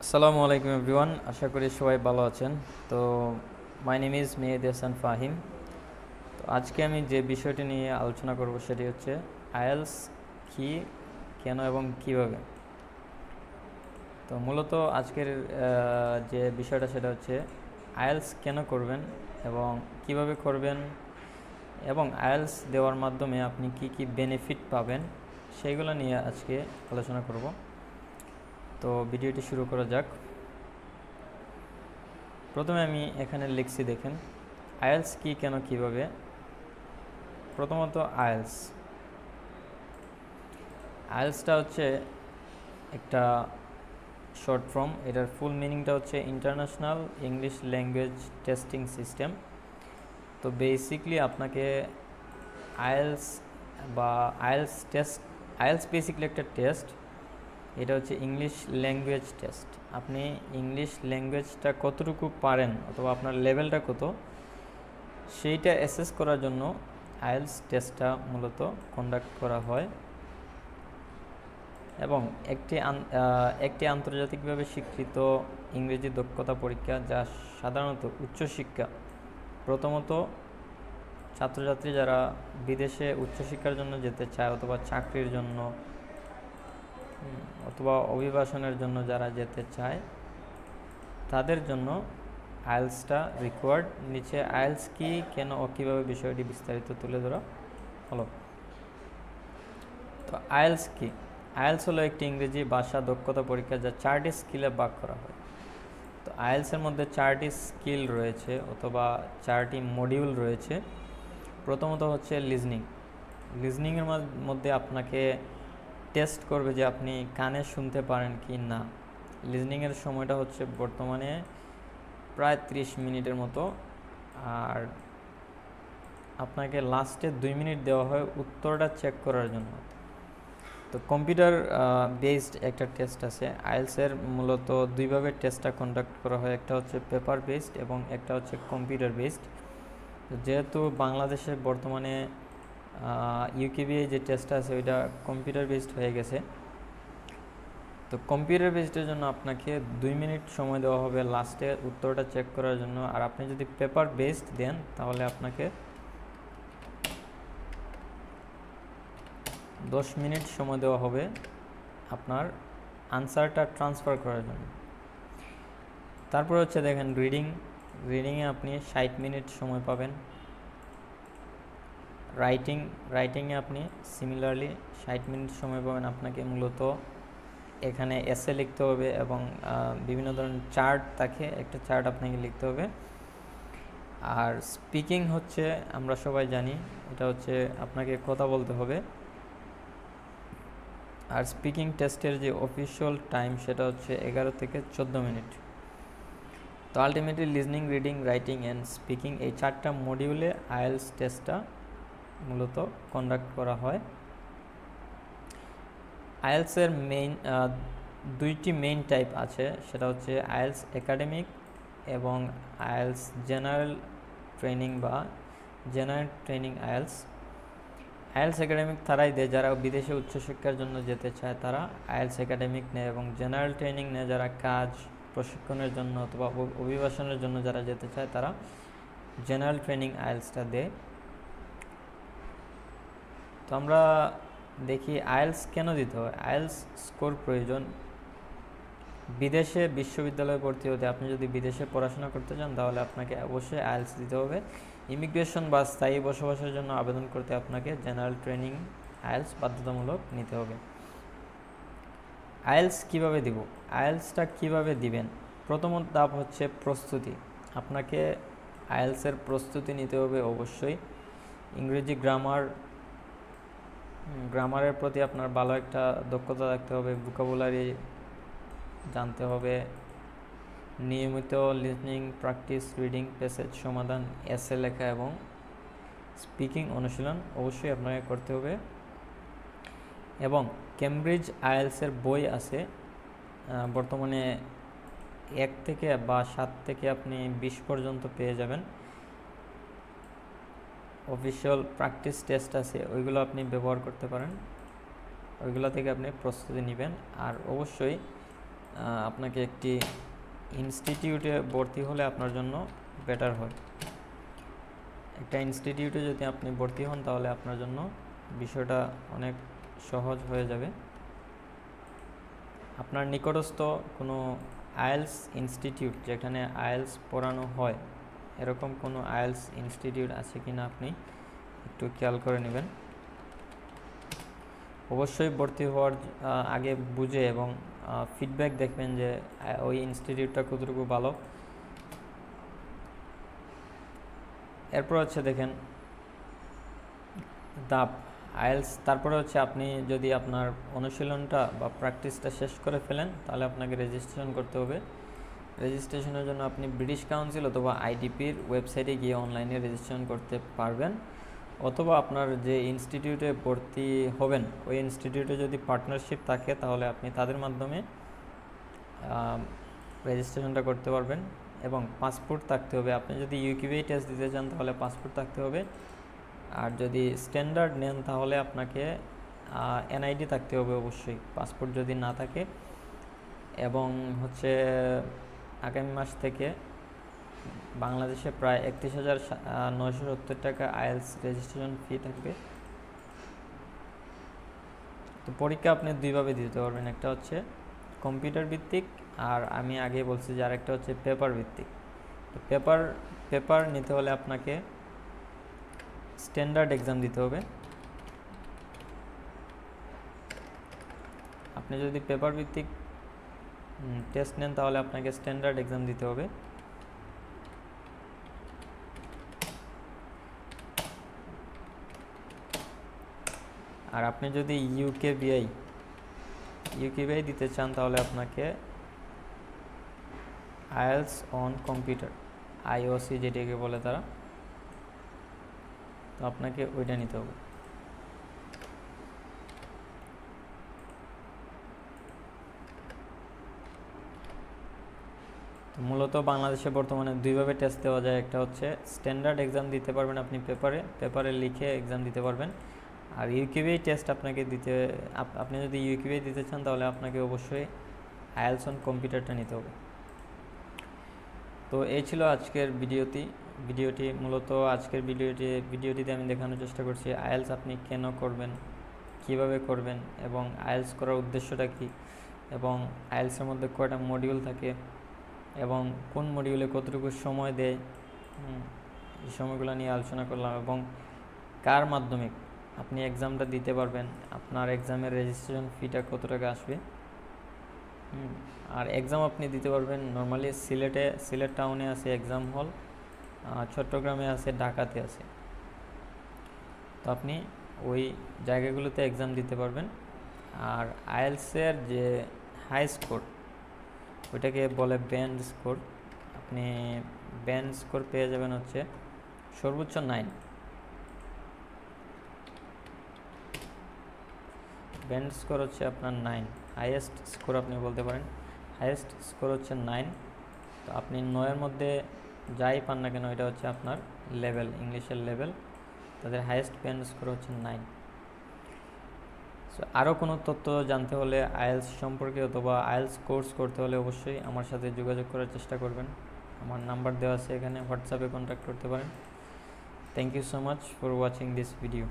আসসালামু আলাইকুম এভরিওয়ান, আশা করি সবাই ভালো আছেন। তো my name is Mehedi Hasan Fahim. তো আজকে আমি যে বিষয়টি নিয়ে আলোচনা করব সেটি হচ্ছে আইএলস কি, কেন এবং কিভাবে। তো মূলত আজকের যে বিষয়টা সেটা হচ্ছে আইএলস কেন করবেন এবং কিভাবে করবেন, এবং আইএলস দেওয়ার মাধ্যমে আপনি কি কি বেনিফিট পাবেন সেইগুলো নিয়ে আজকে আলোচনা করব। তো ভিডিওটি শুরু করা যাক। প্রথমে আমি এখানে লিখছি, দেখেন আইএলস কি, কেন, কিভাবে। প্রথমত আইএলসটা হচ্ছে একটা শর্ট ফর্ম। এটার ফুল মিনিংটা হচ্ছে international English language testing system. তো বেসিকলি আপনাকে আইএলস বা আইএলস বেসিকলি একটা টেস্ট। এটা হচ্ছে ইংলিশ ল্যাঙ্গুয়েজ টেস্ট। আপনি ইংলিশ ল্যাঙ্গুয়েজটা কতটুকু পারেন অথবা আপনার লেভেলটা কত, সেইটা অ্যাসেস করার জন্য আইএলস টেস্টটা মূলত কন্ডাক্ট করা হয়। এবং একটি আন্তর্জাতিকভাবে স্বীকৃত ইংরেজি দক্ষতা পরীক্ষা, যা সাধারণত উচ্চশিক্ষা, প্রথমত ছাত্রছাত্রী যারা বিদেশে উচ্চশিক্ষার জন্য যেতে চায় অথবা চাকরির জন্য অথবা অভিবাসনের জন্য যারা যেতে চায় তাদের জন্য আইএলসটা রিকোয়ার্ড। নিচে আইএলস কি, কেন ও কীভাবে বিষয়টি বিস্তারিত তুলে ধরা হলো। তো আইএলস কি? আইএলস হলো একটি ইংরেজি ভাষা দক্ষতা পরীক্ষা যা 4টি স্কিলে ভাগ করা হয়। তো আইএলসের মধ্যে 4টি স্কিল রয়েছে অথবা 4টি মডিউল রয়েছে। প্রথমত হচ্ছে লিজনিংয়ের মধ্যে আপনাকে টেস্ট করবে যে আপনি কানে শুনতে পারেন কি না। লিজনিংয়ের সময়টা হচ্ছে বর্তমানে প্রায় 30 মিনিটের মতো, আর আপনাকে লাস্টে 2 মিনিট দেওয়া হয় উত্তরটা চেক করার জন্য। তো কম্পিউটার বেসড একটা টেস্ট আছে। আইএলসের মূলত দুইভাবে টেস্টটা কন্ডাক্ট করা হয়, একটা হচ্ছে পেপার বেসড এবং একটা হচ্ছে কম্পিউটার বেসড। যেহেতু বাংলাদেশে বর্তমানে ইউকেবিএ যে টেস্টটা আছে ওইটা কম্পিউটার বেসড হয়ে গেছে। তো কম্পিউটার বেসডের জন্য আপনাকে 2 মিনিট সময় দেওয়া হবে লাস্টে উত্তরটা চেক করার জন্য। আর আপনি যদি পেপার বেসড দেন তাহলে আপনাকে 10 মিনিট সময় দেওয়া হবে আপনার আনসারটা ট্রান্সফার করার জন্য। তারপর হচ্ছে দেখেন রিডিংয়ে আপনি 60 মিনিট সময় পাবেন। রাইটিংয়ে আপনি সিমিলারলি 60 মিনিট সময় পাবেন। আপনাকে মূলত এখানে এসে লিখতে হবে এবং বিভিন্ন ধরনের চার্ট থাকে, একটা চার্ট আপনাকে লিখতে হবে। আর স্পিকিং হচ্ছে, আমরা সবাই জানি, এটা হচ্ছে আপনাকে কথা বলতে হবে। আর স্পিকিং টেস্টের যে অফিসিয়াল টাইম সেটা হচ্ছে 11 থেকে 14 মিনিট। তো ultimately listening, reading, writing and speaking এই 4টা মডিউলে আইএলস টেস্টটা মূলত কন্ডাক্ট করা হয়। আইএলসের দুইটি মেইন টাইপ আছে, সেটা হচ্ছে আইএলস একাডেমিক এবং আইএলস জেনারেল ট্রেনিং বা জেনারেল ট্রেনিং আইএলস একাডেমিক তারাই দেয় যারা বিদেশে উচ্চশিক্ষার জন্য যেতে চায়, তারা আইএলস একাডেমিক নেয়। এবং জেনারেল ট্রেনিং নেয় যারা কাজ প্রশিক্ষণের জন্য অথবা অভিবাসনের জন্য যারা যেতে চায়, তারা জেনারেল ট্রেনিং আইএলসটা দেয়। তো আমরা দেখি আইএলস কেন দিতে হয়। আইএলস স্কোর প্রয়োজন বিদেশে বিশ্ববিদ্যালয়ে ভর্তি হতে। আপনি যদি বিদেশে পড়াশোনা করতে চান তাহলে আপনাকে অবশ্যই আইএলস দিতে হবে। ইমিগ্রেশন বা স্থায়ী বসবাসের জন্য আবেদন করতে আপনাকে জেনারেল ট্রেনিং আইএলস বাধ্যতামূলক নিতে হবে। আইএলস কিভাবে দিব? আইএলসটা কিভাবে দিবেন? প্রথম ধাপ হচ্ছে প্রস্তুতি। আপনাকে আইএলসের প্রস্তুতি নিতে হবে অবশ্যই। ইংরেজি গ্রামারের প্রতি আপনার ভালো একটা দক্ষতা থাকতে হবে, ভোকাবুলারি জানতে হবে, নিয়মিত লিসনিং প্র্যাকটিস, রিডিং, প্যাসেজ সমাধান, এসে লেখা এবং স্পিকিং অনুশীলন অবশ্যই আপনাকে করতে হবে। এবং কেমব্রিজ আইএলসের বই আছে, বর্তমানে 1 থেকে বা 7 থেকে আপনি 20 পর্যন্ত পেয়ে যাবেন। অফিসিয়াল প্র্যাকটিস টেস্ট আছে, ওইগুলো আপনি ব্যবহার করতে পারেন, ওইগুলো থেকে আপনি প্রস্তুতি নেবেন। আর অবশ্যই আপনাকে একটি ইনস্টিটিউটে ভর্তি হলে আপনার জন্য বেটার হয়। একটা ইনস্টিটিউটে যদি আপনি ভর্তি হন তাহলে আপনার জন্য বিষয়টা অনেক সহজ হয়ে যাবে। আপনার নিকটস্থ কোনো আইএলস ইনস্টিটিউট যেখানে আইএলস পড়ানো হয়, এরকম কোনো আইএলস ইনস্টিটিউট আছে কিনা আপনি একটু খেয়াল করে নেবেন। অবশ্যই ভর্তি হওয়ার আগে বুঝে এবং ফিডব্যাক দেখবেন যে ওই ইনস্টিটিউটটা কতটুকু ভালো। এরপর হচ্ছে দেখেন ধাপ আইএলস, তারপরে হচ্ছে আপনি যদি আপনার অনুশীলনটা বা প্র্যাকটিসটা শেষ করে ফেলেন তাহলে আপনাকে রেজিস্ট্রেশন করতে হবে। রেজিস্ট্রেশনের জন্য আপনি ব্রিটিশ কাউন্সিল অথবা আইডিপির ওয়েবসাইটে গিয়ে অনলাইনে রেজিস্ট্রেশন করতে পারবেন, অথবা আপনার যে ইনস্টিটিউটে ভর্তি হবেন ওই ইনস্টিটিউটে যদি পার্টনারশিপ থাকে তাহলে আপনি তাদের মাধ্যমে রেজিস্ট্রেশনটা করতে পারবেন। এবং পাসপোর্ট থাকতে হবে। আপনি যদি ইউকিউবিএ টেস্ট দিতে চান তাহলে পাসপোর্ট থাকতে হবে। আর যদি স্ট্যান্ডার্ড নেন তাহলে আপনাকে এনআইডি থাকতে হবে অবশ্যই, পাসপোর্ট যদি না থাকে। এবং হচ্ছে আগামী মাস থেকে বাংলাদেশে প্রায় 31,970 টাকা আইএলস রেজিস্ট্রেশন ফি থাকবে। তো পরীক্ষা আপনি দুইভাবে দিতে পারবেন, একটা হচ্ছে কম্পিউটার ভিত্তিক, আর আমি আগে বলছি যে আরেকটা হচ্ছে পেপার ভিত্তিক। তো পেপার নিতে হলে আপনাকে স্ট্যান্ডার্ড এক্সাম দিতে হবে। আপনি যদি পেপার ভিত্তিক টেস্ট নেন তাহলে আপনাকে স্ট্যান্ডার্ড এক্সাম দিতে হবে। আর আপনি যদি ইউকেবিআই দিতে চান তাহলে আপনাকে আইএলস অন কম্পিউটার, আইওসি যেটাকে বলে তারা, তো আপনাকে ওইটা নিতে হবে। মূলত বাংলাদেশে বর্তমানে দুইভাবে টেস্ট দেওয়া যায়, একটা হচ্ছে স্ট্যান্ডার্ড এক্সাম দিতে পারবেন আপনি পেপারে লিখে এক্সাম দিতে পারবেন। আর ইউকিউবিএ টেস্ট আপনাকে আপনি যদি ইউকিউবিএ দিতে চান তাহলে আপনাকে অবশ্যই আইএলস অন কম্পিউটারটা নিতে হবে। তো এই ছিল আজকের ভিডিওটি মূলত আজকের ভিডিওটিতে আমি দেখানোর চেষ্টা করছি আইএলস আপনি কেন করবেন, কিভাবে করবেন, এবং আইএলস করার উদ্দেশ্যটা কী, এবং আইএলসের মধ্যে কয়টা মডিউল থাকে, এবং কোন মডিউলে কতটুকু সময় দেয়, এই সময়গুলো নিয়ে আলোচনা করলাম। এবং কার মাধ্যমে আপনি এক্সামটা দিতে পারবেন, আপনার এক্সামের রেজিস্ট্রেশন ফিটা কত টাকা আসবে। আর এক্সাম আপনি দিতে পারবেন নর্মালি সিলেট টাউনে আছে এক্সাম হল, চট্টগ্রামে আছে, ঢাকাতে আছে। তো আপনি ওই জায়গাগুলোতে এক্সাম দিতে পারবেন। আর আইএলসের যে হাই স্কোর ওইটাকে বলে ব্যান্ড স্কোর, আপনি ব্যান্ড স্কোর পেয়ে যাবেন হচ্ছে সর্বোচ্চ 9। ব্যান্ড স্কোর হচ্ছে আপনার 9, হাইয়েস্ট স্কোর আপনি বলতে পারেন, হাইয়েস্ট স্কোর হচ্ছে 9। তো আপনি 9-এর মধ্যে যাই পান না কেন এটা হচ্ছে আপনার লেভেল, ইংলিশের লেভেল, তাদের হাইয়েস্ট ব্যান্ড স্কোর হচ্ছে 9। সো আরও কোনো তথ্য জানতে হলে আইএলস সম্পর্কে অথবা আইএলস কোর্স করতে হলে অবশ্যই আমার সাথে যোগাযোগ করার চেষ্টা করবেন। আমার নাম্বার দেওয়া আছে এখানে, হোয়াটসঅ্যাপে কন্ট্যাক্ট করতে পারেন। Thank you so much for watching this video.